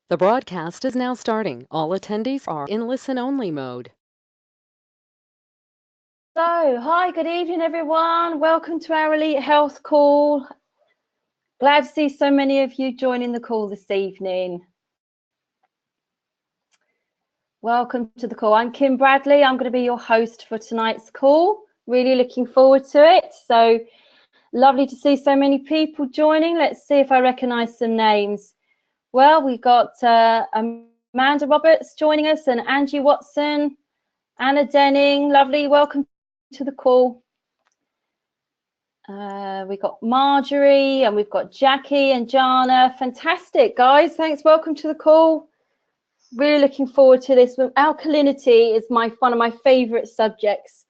The broadcast is now starting. All attendees are in listen-only mode. So, hi, good evening, everyone. Welcome to our Elite Health call. Glad to see so many of you joining the call this evening. Welcome to the call. I'm Kim Bradley. I'm going to be your host for tonight's call. Really looking forward to it. So lovely to see so many people joining. Let's see if I recognise some names. Well, we've got Amanda Roberts joining us and Angie Watson, Anna Denning. Lovely. Welcome to the call. We've got Marjorie and we've got Jackie and Jana. Fantastic, guys. Thanks. Welcome to the call. Really looking forward to this. Alkalinity is one of my favorite subjects.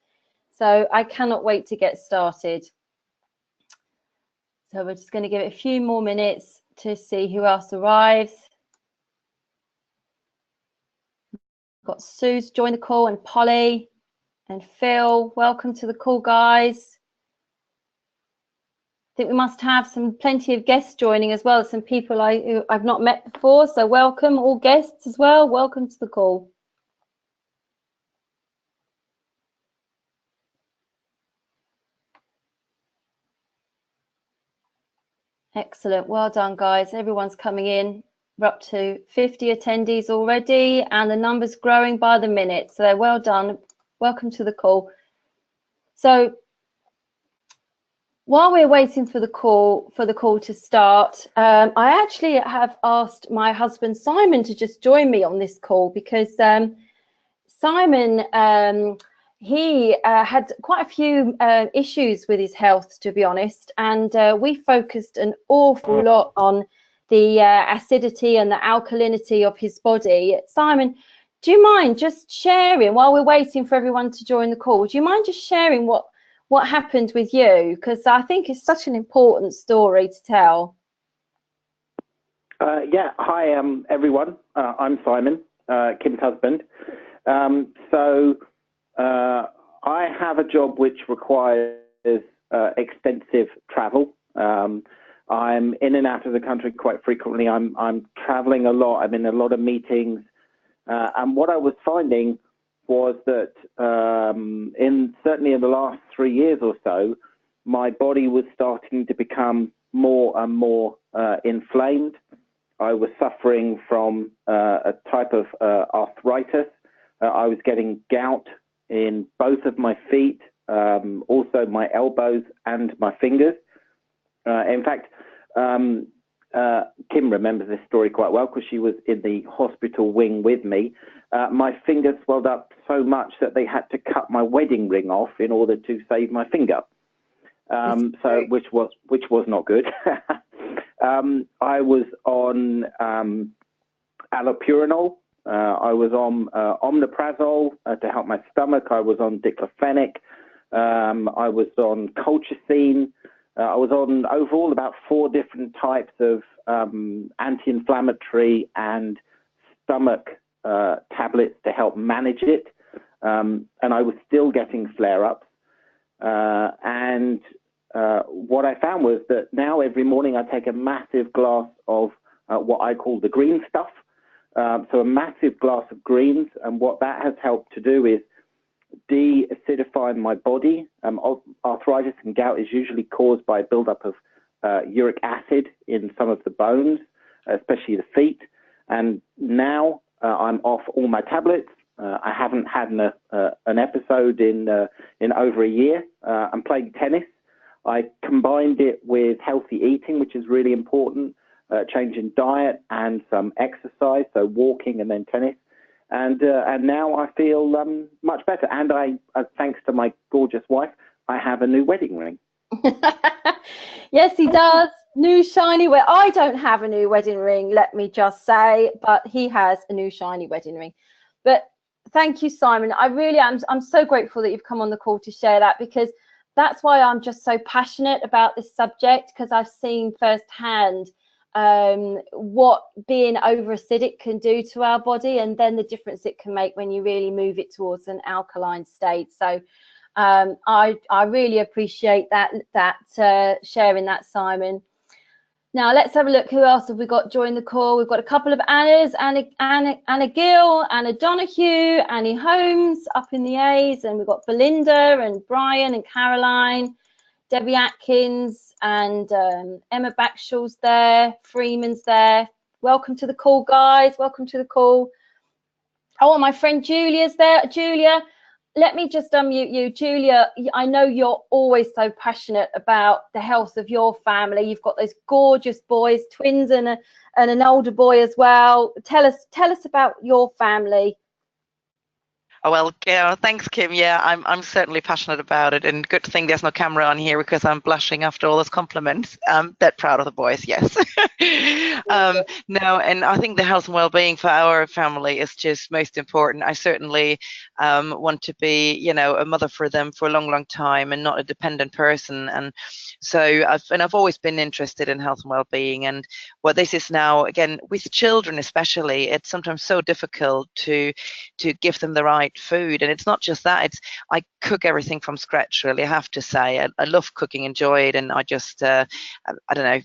So I cannot wait to get started. So we're just going to give it a few more minutes to see who else arrives. We've got Sue's joined the call and Polly and Phil. Welcome to the call, guys. I think we must have plenty of guests joining as well. Some people who I've not met before. So welcome all guests as well. Welcome to the call. Excellent. Well done, guys. Everyone's coming in. We're up to 50 attendees already, and the number's growing by the minute. So well done. Welcome to the call. So while we're waiting for the call to start, I actually have asked my husband Simon to just join me on this call because Simon he had quite a few issues with his health, to be honest, and we focused an awful lot on the acidity and the alkalinity of his body. Simon, do you mind just sharing, while we're waiting for everyone to join the call, do you mind just sharing what happened with you? Because I think it's such an important story to tell. Yeah, hi everyone. I'm Simon, Kim's husband. So I have a job which requires extensive travel. I'm in and out of the country quite frequently. I'm traveling a lot. I'm in a lot of meetings. And what I was finding was that certainly in the last 3 years or so, my body was starting to become more and more inflamed. I was suffering from a type of arthritis. I was getting gout in both of my feet, also my elbows and my fingers. In fact, Kim remembers this story quite well because she was in the hospital wing with me. My finger swelled up so much that they had to cut my wedding ring off in order to save my finger. Which was not good. I was on allopurinol. I was on omeprazole to help my stomach. I was on diclofenac. I was on colchicine. I was on overall about 4 different types of anti-inflammatory and stomach tablets to help manage it. And I was still getting flare-ups. What I found was that now every morning I take a massive glass of what I call the green stuff. So a massive glass of greens. And what that has helped to do is de-acidify my body. Arthritis and gout is usually caused by a buildup of uric acid in some of the bones, especially the feet. And now I'm off all my tablets. I haven't had an episode in over a year. I'm playing tennis. I combined it with healthy eating, which is really important, change in diet and some exercise, so walking and then tennis. And now I feel much better. And thanks to my gorgeous wife, I have a new wedding ring. Yes, he does. New shiny wedding. I don't have a new wedding ring, let me just say, but he has a new shiny wedding ring. But thank you, Simon. I really am. I'm so grateful that you've come on the call to share that, because that's why I'm just so passionate about this subject, because I've seen firsthand what being over acidic can do to our body, and then the difference it can make when you really move it towards an alkaline state. So I really appreciate that sharing that, Simon. Now let's have a look. Who else have we got join the call? We've got a couple of Annas, Anna Gill, Anna Donahue, Annie Holmes up in the A's, and we've got Belinda and Brian and Caroline, Debbie Atkins and Emma Backshaw's there, Freeman's there. Welcome to the call, guys. Welcome to the call. Oh, and my friend Julia's there. Julia, let me just unmute you. Julia, I know you're always so passionate about the health of your family. You've got those gorgeous boys, twins and an older boy as well. Tell us about your family. Oh, well, yeah, thanks, Kim. Yeah, I'm certainly passionate about it, and good thing there's no camera on here because I'm blushing after all those compliments. That proud of the boys, yes. No, and I think the health and well-being for our family is just most important. I certainly want to be, you know, a mother for them for a long, long time, and not a dependent person. And so I've always been interested in health and well-being. And what this is now, again, with children especially, it's sometimes so difficult to give them the right food. And it's not just that, I cook everything from scratch, really, I have to say. I love cooking, enjoy it, and I just I don't know,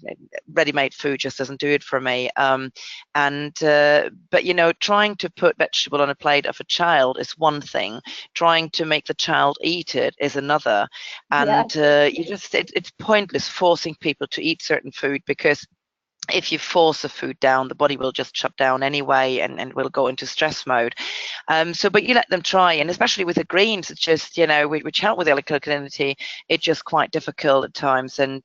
ready-made food just doesn't do it for me. But you know, trying to put vegetable on a plate of a child is one thing, trying to make the child eat it is another. And you just it's pointless forcing people to eat certain food, because if you force the food down, the body will just shut down anyway, and will go into stress mode. But you let them try, and especially with the greens, it's just, you know, which help with alkalinity, it's just quite difficult at times. And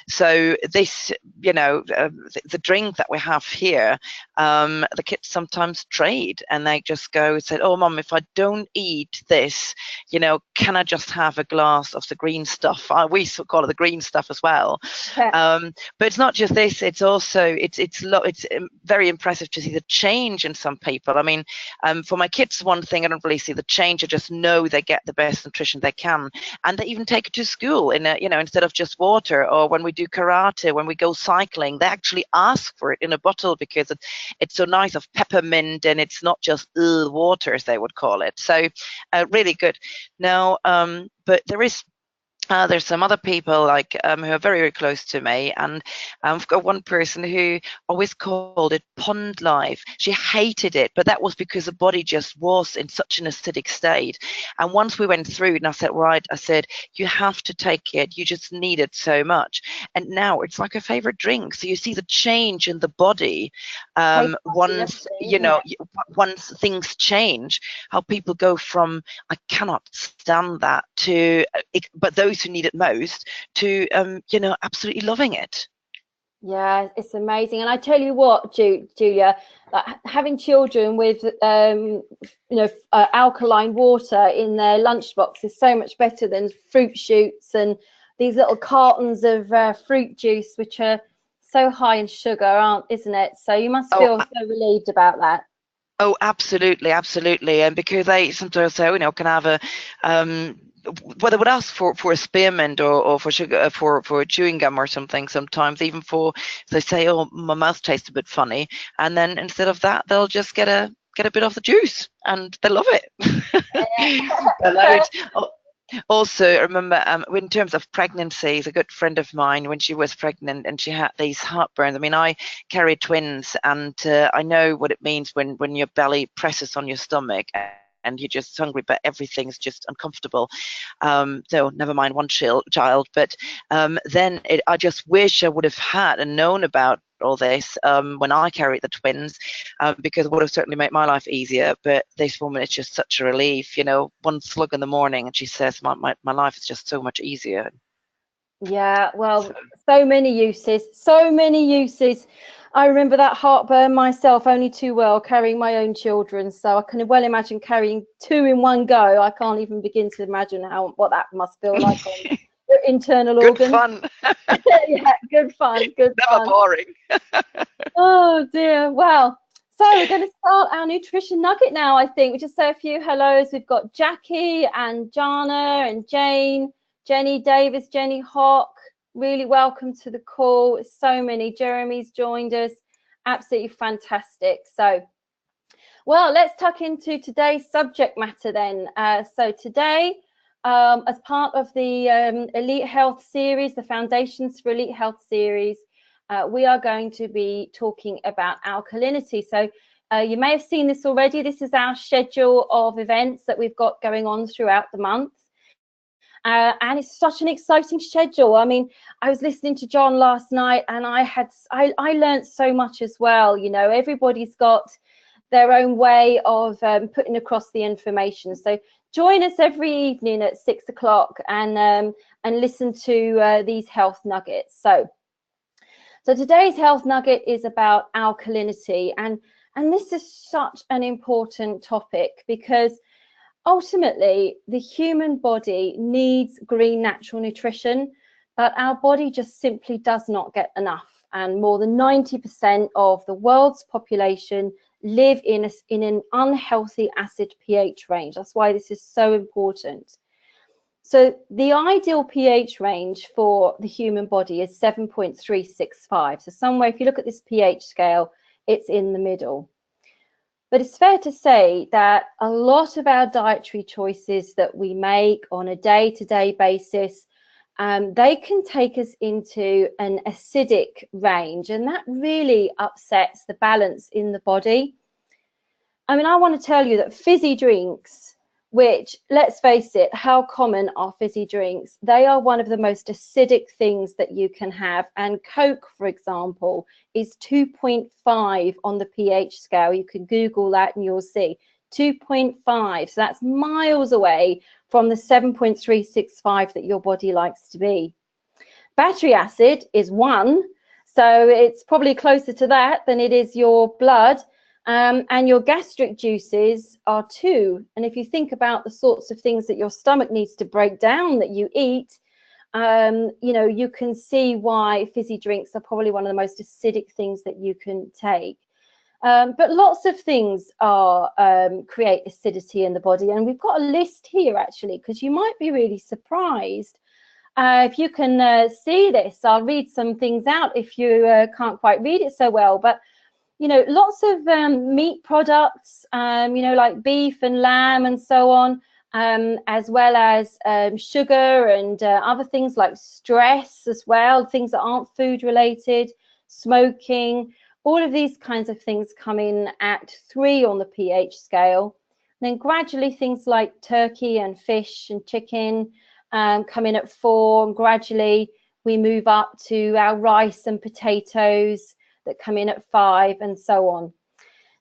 so this, you know, the drink that we have here, the kids sometimes trade, and they just go and say, "Oh, Mum, if I don't eat this, you know, can I just have a glass of the green stuff?" We call it the green stuff as well. But it's not just this. It's also it's very impressive to see the change in some people. I mean, for my kids, one thing, I don't really see the change. I just know they get the best nutrition they can, and they even take it to school in a, you know, instead of just water. Or when we do karate, when we go cycling, they actually ask for it in a bottle, because it's so nice of peppermint, and it's not just water, as they would call it. So really good. Now, but there's some other people like who are very, very close to me, and I've got one person who always called it pond life. She hated it, but that was because the body just was in such an acidic state. And once we went through it, and I said, right, I said, you have to take it. You just need it so much. And now it's like a favorite drink. So you see the change in the body once, you know, once things change, how people go from, I cannot stand that, to, but those who need it most, to you know, absolutely loving it. Yeah, it's amazing. And I tell you what, Julia, like having children with you know, alkaline water in their lunchbox is so much better than fruit shoots and these little cartons of fruit juice, which are so high in sugar, isn't it? So you must feel so relieved about that. Oh, absolutely, absolutely. And because they sometimes say, you know, can I have a well, they would ask for a spearmint or for sugar, for chewing gum or something. Sometimes even for, they say, oh, my mouth tastes a bit funny, and then instead of that, they'll just get a bit of the juice, and they love it. Also, I remember in terms of pregnancies, a good friend of mine, when she was pregnant and she had these heartburns. I mean, I carry twins, and I know what it means when your belly presses on your stomach and you're just hungry, but everything's just uncomfortable. So never mind one child, but then I just wish I would have had and known about all this when I carried the twins, because it would have certainly made my life easier. But this woman, it's just such a relief, you know, one slug in the morning, and she says, my life is just so much easier. Yeah, well, so many uses, so many uses. I remember that heartburn myself only too well, carrying my own children. So I can well imagine carrying two in one go. I can't even begin to imagine what that must feel like on your internal organs. Fun. Yeah, good fun. Good Never fun. boring. Oh dear. Well, so we're going to start our nutrition nugget now, I think. We just say a few hellos. We've got Jackie and Jana and Jane, Jenny Davis, Jenny Hawk. Really welcome to the call. So many. Jeremy's joined us. Absolutely fantastic. So, well, let's tuck into today's subject matter then. So today, as part of the Elite Health series, the Foundations for Elite Health series, we are going to be talking about alkalinity. So you may have seen this already. This is our schedule of events that we've got going on throughout the month. And it's such an exciting schedule. I mean, I was listening to John last night, and I learned so much as well. You know, everybody's got their own way of putting across the information. So join us every evening at 6 o'clock and listen to these health nuggets. So today's health nugget is about alkalinity, and this is such an important topic because ultimately the human body needs green natural nutrition, but our body just simply does not get enough. And more than 90% of the world's population live in an unhealthy acid pH range. That's why this is so important. So the ideal pH range for the human body is 7.365. So somewhere, if you look at this pH scale, it's in the middle. But it's fair to say that a lot of our dietary choices that we make on a day-to-day basis, they can take us into an acidic range, and that really upsets the balance in the body. I mean, I want to tell you that fizzy drinks, which, let's face it, how common are fizzy drinks? They are one of the most acidic things that you can have. And Coke, for example, is 2.5 on the pH scale. You can Google that and you'll see 2.5. So that's miles away from the 7.365 that your body likes to be. Battery acid is 1. So it's probably closer to that than it is your blood. And your gastric juices are 2. And if you think about the sorts of things that your stomach needs to break down that you eat, you know, you can see why fizzy drinks are probably one of the most acidic things that you can take. But lots of things are create acidity in the body. And we've got a list here, actually, because you might be really surprised. If you can see this, I'll read some things out if you can't quite read it so well. But you know, lots of meat products, you know, like beef and lamb and so on, as well as sugar and other things like stress as well, things that aren't food related, smoking, all of these kinds of things come in at 3 on the pH scale. And then gradually things like turkey and fish and chicken come in at 4, and gradually we move up to our rice and potatoes that come in at 5, and so on.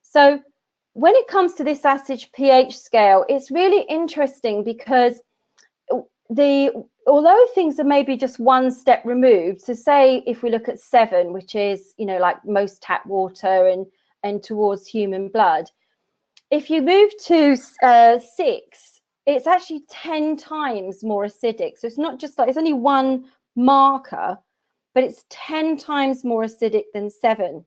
So when it comes to this acid pH scale, it's really interesting because although things are maybe just one step removed, so say if we look at 7, which is, you know, like most tap water and towards human blood, if you move to 6, it's actually 10 times more acidic. So it's not just like, it's only one marker, but it's 10 times more acidic than 7.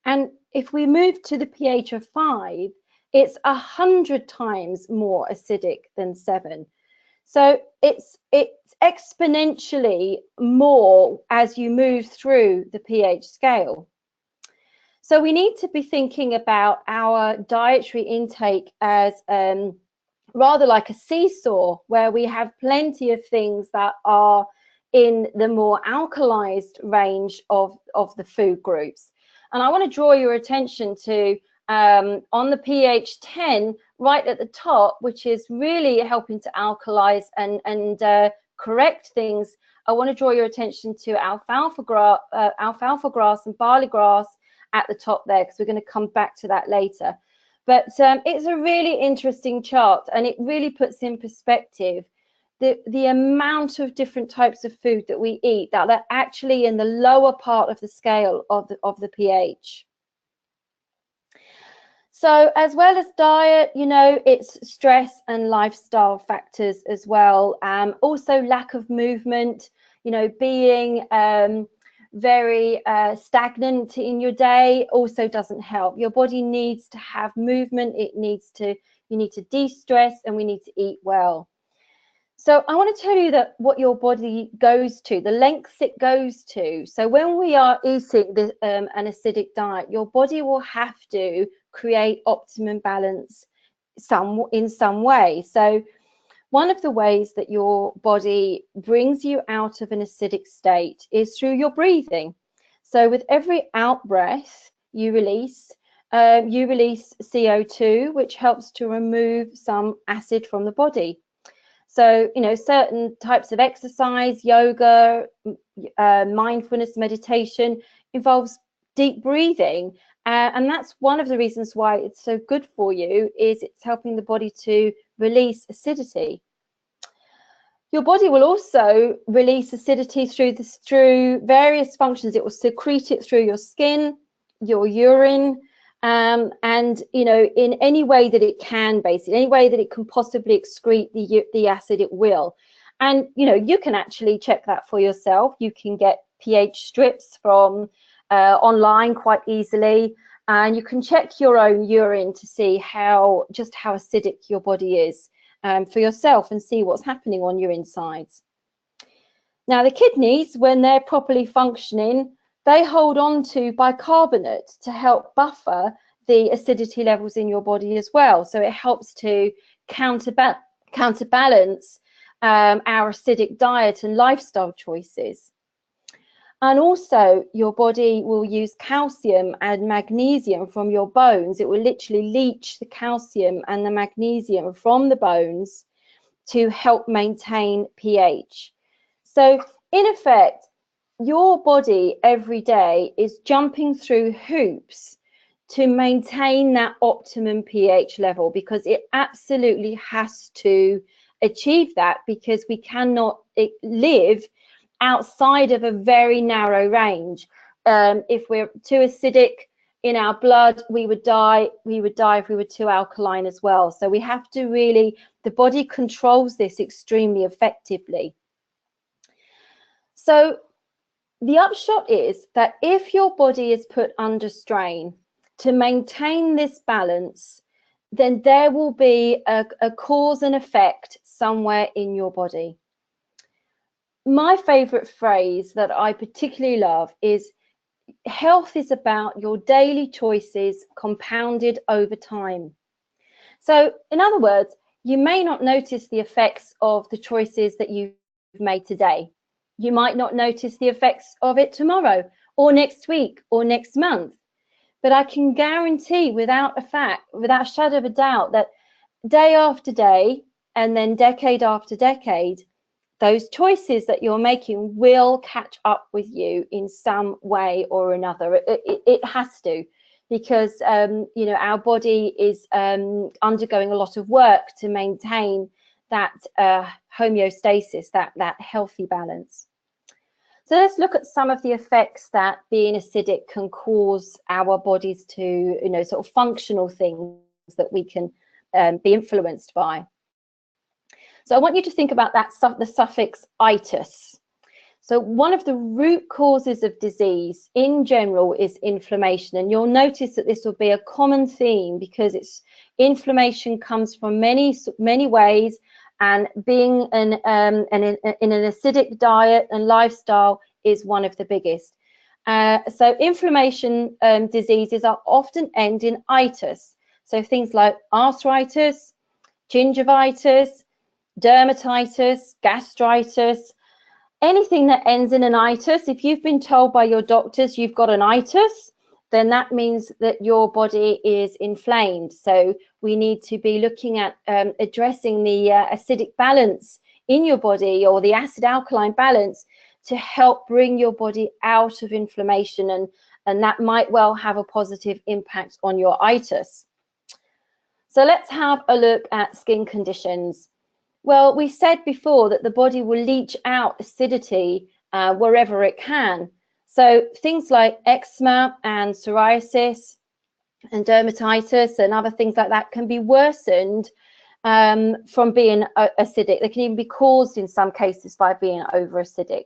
And if we move to the pH of 5, it's 100 times more acidic than 7. So it's exponentially more as you move through the pH scale. So we need to be thinking about our dietary intake as rather like a seesaw, where we have plenty of things that are in the more alkalized range of the food groups. And I want to draw your attention to on the pH 10 right at the top, which is really helping to alkalize and correct things. I want to draw your attention to alfalfa grass and barley grass at the top there, because we're going to come back to that later. But it's a really interesting chart, and it really puts in perspective the amount of different types of food that we eat that are actually in the lower part of the scale of the pH. So as well as diet, you know, it's stress and lifestyle factors as well. Also lack of movement, you know, being very stagnant in your day also doesn't help. Your body needs to have movement. You need to de-stress, and we need to eat well. So I want to tell you that what your body goes to, the lengths it goes to. So when we are eating an acidic diet, your body will have to create optimum balance in some way. So one of the ways that your body brings you out of an acidic state is through your breathing. So with every out breath you release CO2, which helps to remove some acid from the body. So, you know, certain types of exercise, yoga, mindfulness, meditation involves deep breathing. And that's one of the reasons why it's so good for you, is it's helping the body to release acidity. Your body will also release acidity through various functions. It will secrete it through your skin, your urine, and, you know, in any way that it can, basically, any way that it can possibly excrete the acid, it will. And, you know, you can actually check that for yourself. You can get pH strips from online quite easily, and you can check your own urine to see just how acidic your body is for yourself, and see what's happening on your insides. Now, the kidneys, when they're properly functioning, they hold on to bicarbonate to help buffer the acidity levels in your body as well. So it helps to counterbalance our acidic diet and lifestyle choices. And also, your body will use calcium and magnesium from your bones. It will literally leach the calcium and the magnesium from the bones to help maintain pH. So in effect, your body every day is jumping through hoops to maintain that optimum pH level, because it absolutely has to achieve that, because we cannot live outside of a very narrow range. If we're too acidic in our blood, we would die. We would die if we were too alkaline as well. So we have to really, the body controls this extremely effectively. So the upshot is that if your body is put under strain to maintain this balance, then there will be a cause and effect somewhere in your body. My favorite phrase that I particularly love is, health is about your daily choices compounded over time. So in other words, you may not notice the effects of the choices that you've made today. You might not notice the effects of it tomorrow or next week or next month. But I can guarantee without a shadow of a doubt, that day after day and then decade after decade, those choices that you're making will catch up with you in some way or another. It has to, because you know, our body is undergoing a lot of work to maintain that homeostasis, that healthy balance. So let's look at some of the effects that being acidic can cause our bodies to, you know, sort of functional things that we can be influenced by. So I want you to think about that, the suffix itis. So one of the root causes of disease in general is inflammation, and you'll notice that this will be a common theme, because inflammation comes from many ways, and being in an acidic diet and lifestyle is one of the biggest. So inflammation diseases are often end in itis. So things like arthritis, gingivitis, dermatitis, gastritis, anything that ends in an itis. If you've been told by your doctors you've got an itis, then that means that your body is inflamed. So we need to be looking at addressing the acidic balance in your body, or the acid-alkaline balance, to help bring your body out of inflammation, and that might well have a positive impact on your itis. So let's have a look at skin conditions. Well, we said before that the body will leach out acidity wherever it can. So things like eczema and psoriasis and dermatitis and other things like that can be worsened from being acidic. They can even be caused in some cases by being over acidic.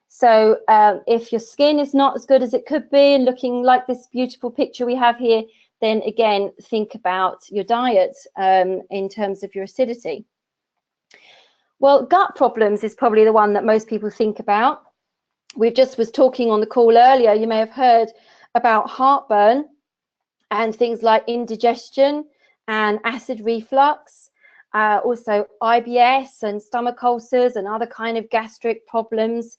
So if your skin is not as good as it could be, and looking like this beautiful picture we have here, then again, think about your diet in terms of your acidity. Well, gut problems is probably the one that most people think about. We just was talking on the call earlier, you may have heard about heartburn and things like indigestion and acid reflux, also IBS and stomach ulcers and other kind of gastric problems.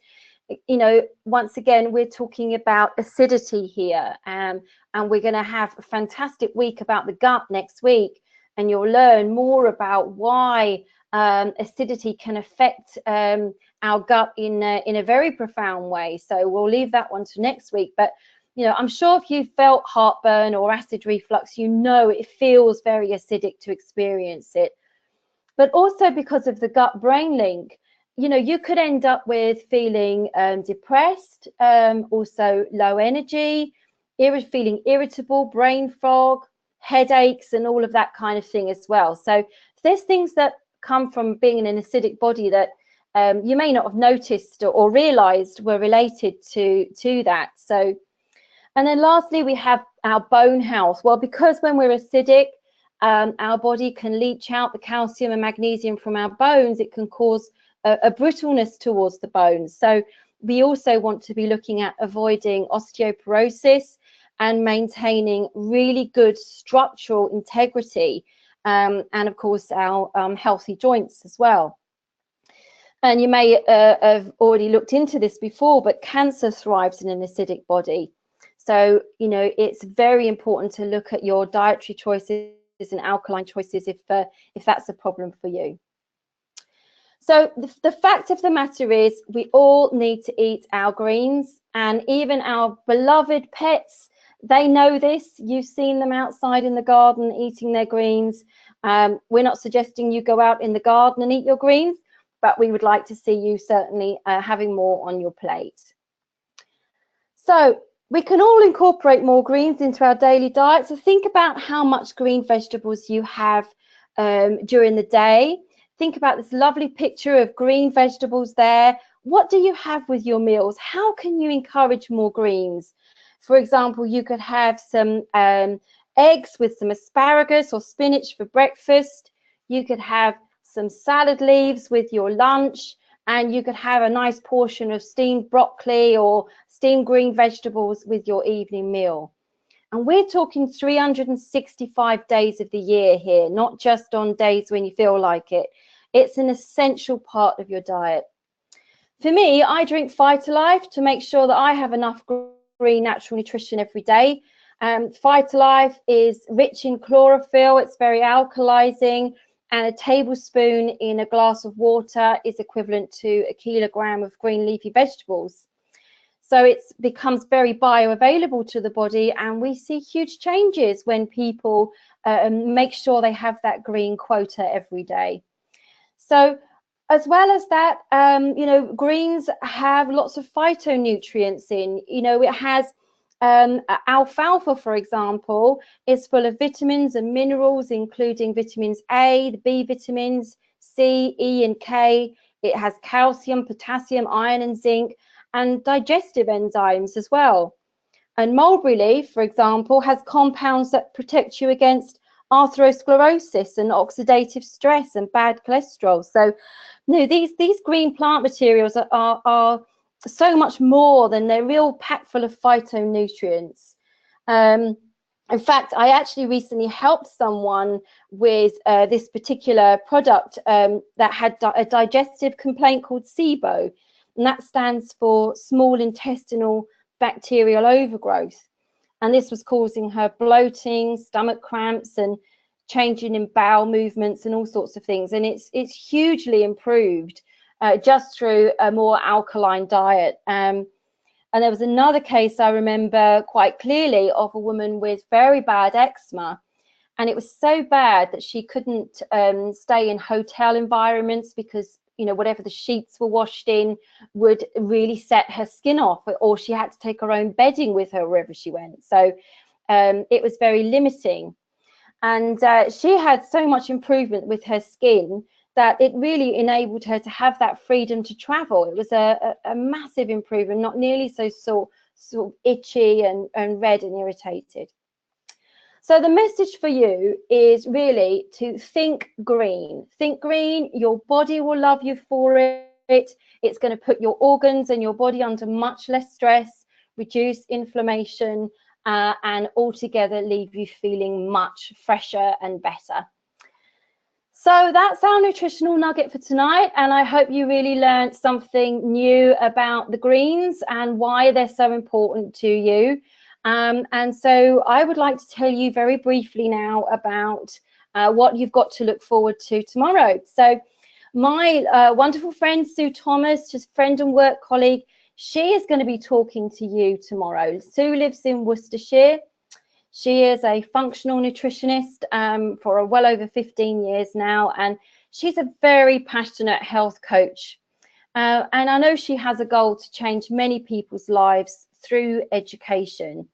you know, once again, we're talking about acidity here, and we're going to have a fantastic week about the gut next week, and you'll learn more about why acidity can affect our gut in a very profound way. So we'll leave that one to next week. But you know, I'm sure if you felt heartburn or acid reflux, you know it feels very acidic to experience it. But also because of the gut-brain link, you know, you could end up with feeling depressed, also low energy, feeling irritable, brain fog, headaches, and all of that kind of thing as well. So there's things that come from being in an acidic body that you may not have noticed or realized were related to that. So, and then lastly, we have our bone health. Well, because when we're acidic, our body can leach out the calcium and magnesium from our bones, it can cause a brittleness towards the bones. So we also want to be looking at avoiding osteoporosis and maintaining really good structural integrity, and of course our healthy joints as well. And you may have already looked into this before, but cancer thrives in an acidic body. So, you know, it's very important to look at your dietary choices and alkaline choices if that's a problem for you. So the fact of the matter is we all need to eat our greens, and even our beloved pets, they know this. You've seen them outside in the garden eating their greens. We're not suggesting you go out in the garden and eat your greens, but we would like to see you certainly having more on your plate. So we can all incorporate more greens into our daily diet. So think about how much green vegetables you have during the day. Think about this lovely picture of green vegetables there. What do you have with your meals? How can you encourage more greens? For example, you could have some eggs with some asparagus or spinach for breakfast. You could have some salad leaves with your lunch, and you could have a nice portion of steamed broccoli or steamed green vegetables with your evening meal. And we're talking 365 days of the year here, not just on days when you feel like it. It's an essential part of your diet. For me, I drink Vitalife to make sure that I have enough green natural nutrition every day. Vitalife is rich in chlorophyll, it's very alkalizing, and a tablespoon in a glass of water is equivalent to a kilogram of green leafy vegetables. So it becomes very bioavailable to the body, and we see huge changes when people make sure they have that green quota every day. So as well as that, you know, greens have lots of phytonutrients in. You know, it has alfalfa, for example, is full of vitamins and minerals, including vitamins A, the B vitamins, C, E, and K. It has calcium, potassium, iron, and zinc, and digestive enzymes as well. And mulberry leaf, for example, has compounds that protect you against atherosclerosis and oxidative stress and bad cholesterol. So, you know, these green plant materials are so much more than they're real packed full of phytonutrients. In fact, I actually recently helped someone with this particular product that had a digestive complaint called SIBO, and that stands for small intestinal bacterial overgrowth. And this was causing her bloating, stomach cramps, and changing in bowel movements and all sorts of things. And it's hugely improved just through a more alkaline diet. And there was another case I remember quite clearly of a woman with very bad eczema. And it was so bad that she couldn't stay in hotel environments because, you know, whatever the sheets were washed in would really set her skin off, or she had to take her own bedding with her wherever she went. So it was very limiting. And she had so much improvement with her skin that it really enabled her to have that freedom to travel. It was a massive improvement, not nearly so sort of itchy and red and irritated. So the message for you is really to think green. Think green, your body will love you for it. It's going to put your organs and your body under much less stress, reduce inflammation, and altogether leave you feeling much fresher and better. So that's our nutritional nugget for tonight, and I hope you really learned something new about the greens and why they're so important to you. And so I would like to tell you very briefly now about what you've got to look forward to tomorrow. So my wonderful friend Sue Thomas, just friend and work colleague, she is going to be talking to you tomorrow. Sue lives in Worcestershire. She is a functional nutritionist for well over 15 years now, and she's a very passionate health coach. And I know she has a goal to change many people's lives through education.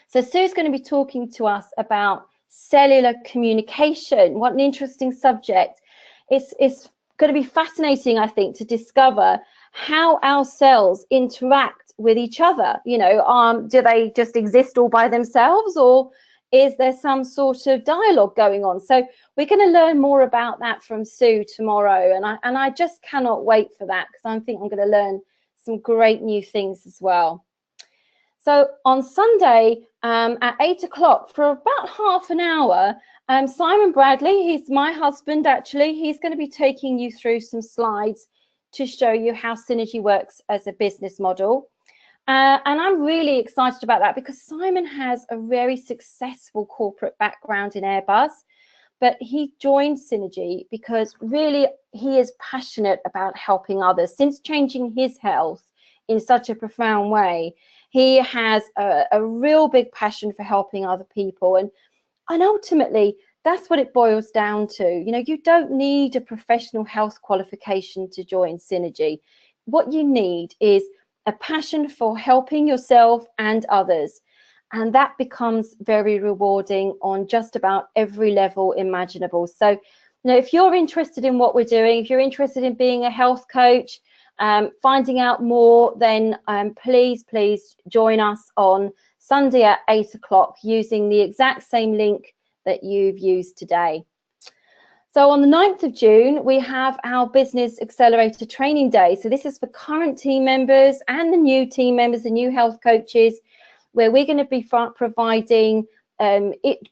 So Sue's going to be talking to us about cellular communication. What an interesting subject. It's going to be fascinating, I think, to discover how our cells interact with each other. You know, do they just exist all by themselves, or is there some sort of dialogue going on? So we're going to learn more about that from Sue tomorrow, and I just cannot wait for that, because I think I'm going to learn some great new things as well. So on Sunday at 8 o'clock, for about half an hour, Simon Bradley, he's my husband actually, he's going to be taking you through some slides to show you how Synergy works as a business model. And I'm really excited about that, because Simon has a very successful corporate background in Airbus, but he joined Synergy because really he is passionate about helping others. Since changing his health in such a profound way, he has a real big passion for helping other people. And ultimately, that's what it boils down to. You know, you don't need a professional health qualification to join Synergy. What you need is a passion for helping yourself and others. And that becomes very rewarding on just about every level imaginable. So, you know, if you're interested in what we're doing, if you're interested in being a health coach, finding out more, then please join us on Sunday at 8 o'clock using the exact same link that you've used today. So on the 9th of June, we have our Business Accelerator Training Day. So this is for current team members and the new team members, the new health coaches, where we're going to be providing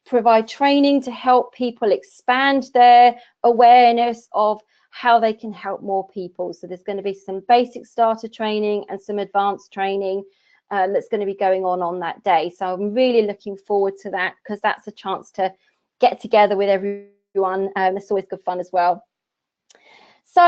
provide training to help people expand their awareness of how they can help more people. So there's going to be some basic starter training and some advanced training that's going to be going on that day. So I'm really looking forward to that, because that's a chance to get together with everyone. It's always good fun as well. So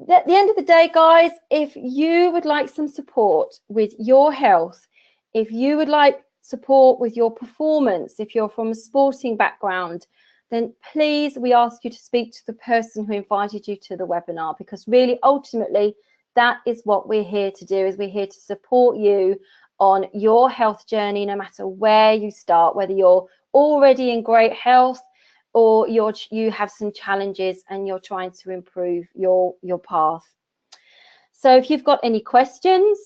at the end of the day, guys, if you would like some support with your health, if you would like support with your performance, if you're from a sporting background, then please, we ask you to speak to the person who invited you to the webinar, because really, ultimately, that is what we're here to do, is we're here to support you on your health journey, no matter where you start, whether you're already in great health or you have some challenges and you're trying to improve your path. So if you've got any questions,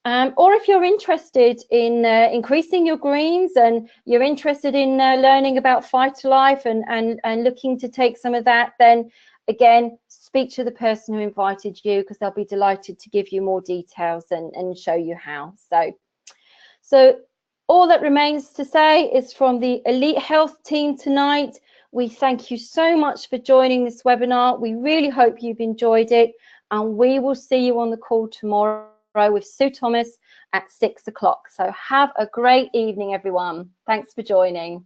or if you're interested in increasing your greens, and you're interested in learning about Phytolife and looking to take some of that, then again, speak to the person who invited you, because they'll be delighted to give you more details and show you how. So all that remains to say is, from the Elite Health team tonight, we thank you so much for joining this webinar. We really hope you've enjoyed it, and we will see you on the call tomorrow with Sue Thomas at 6 o'clock. So have a great evening, everyone. Thanks for joining.